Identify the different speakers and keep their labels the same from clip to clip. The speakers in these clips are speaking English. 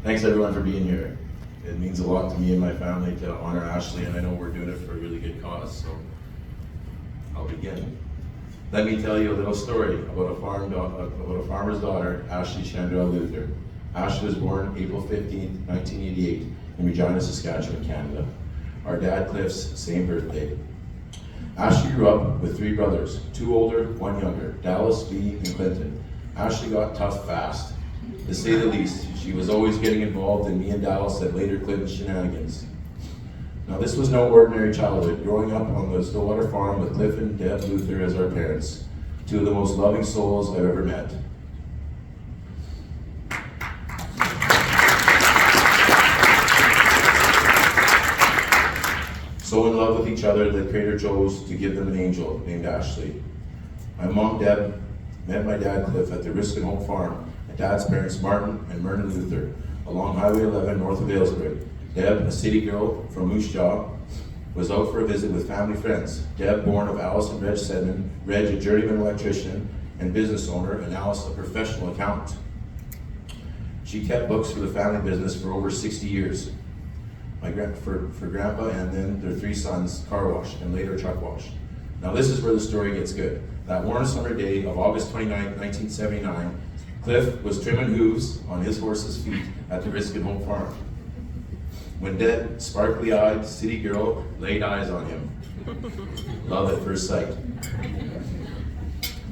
Speaker 1: Thanks everyone for being here. It means a lot to me and my family to honor Ashley, and I know we're doing it for a really good cause, so I'll begin. Let me tell you a little story about a farmer's daughter, Ashley Chandra Luther. Ashley was born April 15, 1988 in Regina, Saskatchewan, Canada. Our dad, Cliff's same birthday. Ashley grew up with three brothers, two older, one younger, Dallas, B, and Clinton. Ashley got tough fast. To say the least, she was always getting involved in me and Dallas and later Clinton's shenanigans. Now this was no ordinary childhood, growing up on the Stillwater farm with Cliff and Deb Luther as our parents, two of the most loving souls I've ever met. So in love with each other that Creator chose to give them an angel named Ashley. My mom, Deb, met my dad, Cliff, at the Riskin Hope farm, and Dad's parents, Martin and Myrna Luther, along Highway 11 north of Aylesbury. Deb, a city girl from Moose Jaw, was out for a visit with family friends. Deb, born of Alice and Reg Sedman, Reg, a journeyman electrician and business owner, and Alice, a professional accountant. She kept books for the family business for over 60 years. For Grandpa and then their three sons, car wash and later truck wash. Now this is where the story gets good. That warm summer day of August 29, 1979, Cliff was trimming hooves on his horse's feet at the Riskin Hope farm, when Deb, sparkly-eyed city girl, laid eyes on him. Love at first sight.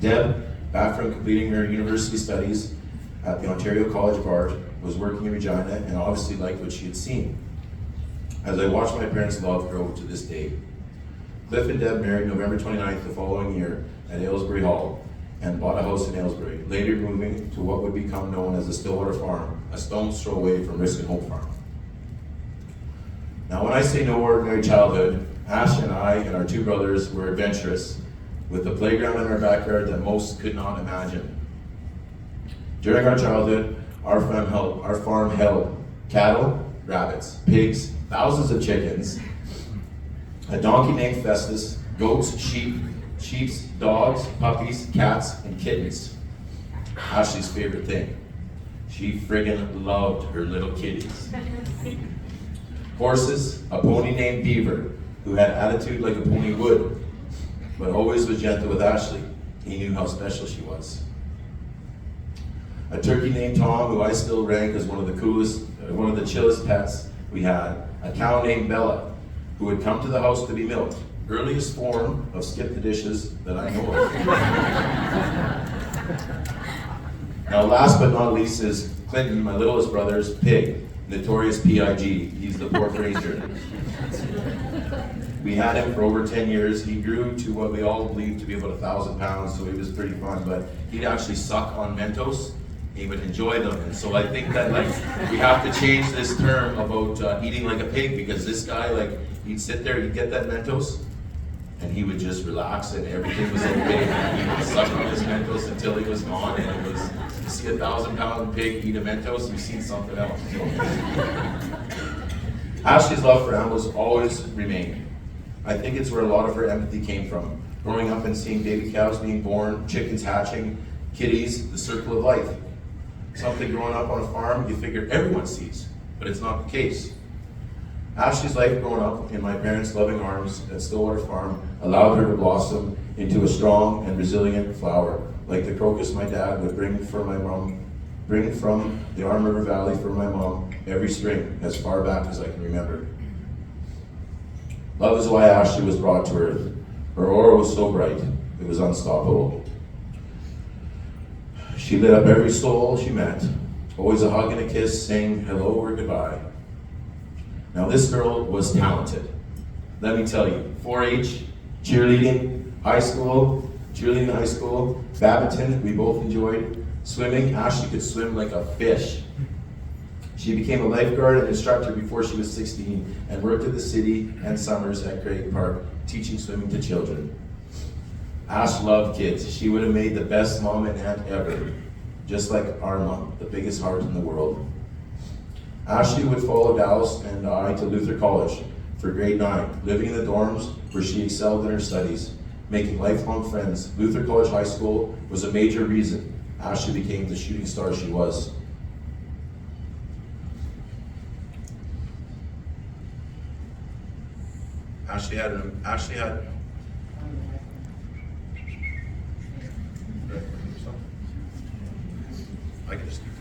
Speaker 1: Deb, back from completing her university studies at the Ontario College of Art, was working in Regina and obviously liked what she had seen. As I watched my parents' love grow to this day. Cliff and Deb married November 29th the following year at Aylesbury Hall and bought a house in Aylesbury, later moving to what would become known as the Stillwater Farm, a stone's throw away from Riskin Hope Farm. Now when I say no ordinary childhood, Ash and I and our two brothers were adventurous, with a playground in our backyard that most could not imagine. During our childhood, our farm held cattle, rabbits, pigs, thousands of chickens, a donkey named Festus, goats, sheep, dogs, puppies, cats, and kittens. Ashley's favorite thing. She friggin' loved her little kitties. Horses, a pony named Beaver, who had attitude like a pony would, but always was gentle with Ashley. He knew how special she was. A turkey named Tom, who I still rank as one of the chillest pets we had. A cow named Bella, who would come to the house to be milked. Earliest form of skip the dishes that I know of. Now last but not least is Clinton, my littlest brother's pig, notorious P.I.G. He's the pork ranger. We had him for over 10 years. He grew to what we all believed to be about 1,000 pounds, so he was pretty fun, but he'd actually suck on Mentos. He would enjoy them, and so I think that we have to change this term about eating like a pig, because this guy, he'd sit there, he'd get that Mentos, and he would just relax, and everything was okay, and he would suck on his Mentos until he was gone, and it was, you see 1,000-pound pig eat a Mentos, you've seen something else. So. Ashley's love for animals always remained. I think it's where a lot of her empathy came from, growing up and seeing baby cows being born, chickens hatching, kitties, the circle of life. Something growing up on a farm you figure everyone sees, but it's not the case. Ashley's life growing up in my parents' loving arms at Stillwater Farm allowed her to blossom into a strong and resilient flower, like the crocus my dad would bring from the Arm River Valley for my mom every spring, as far back as I can remember. Love is why Ashley was brought to earth. Her aura was so bright, it was unstoppable. She lit up every soul she met, always a hug and a kiss, saying hello or goodbye. Now this girl was talented. Let me tell you, 4-H, cheerleading, high school, badminton, we both enjoyed. Swimming, Ashley could swim like a fish. She became a lifeguard and instructor before she was 16 and worked at the city and summers at Craig Park, teaching swimming to children. Ash loved kids. She would have made the best mom and aunt ever, just like our mom, the biggest heart in the world. Ashley would follow Dallas and I to Luther College for grade 9, living in the dorms where she excelled in her studies, making lifelong friends. Luther College High School was a major reason Ashley became the shooting star she was. Ashley had. I can just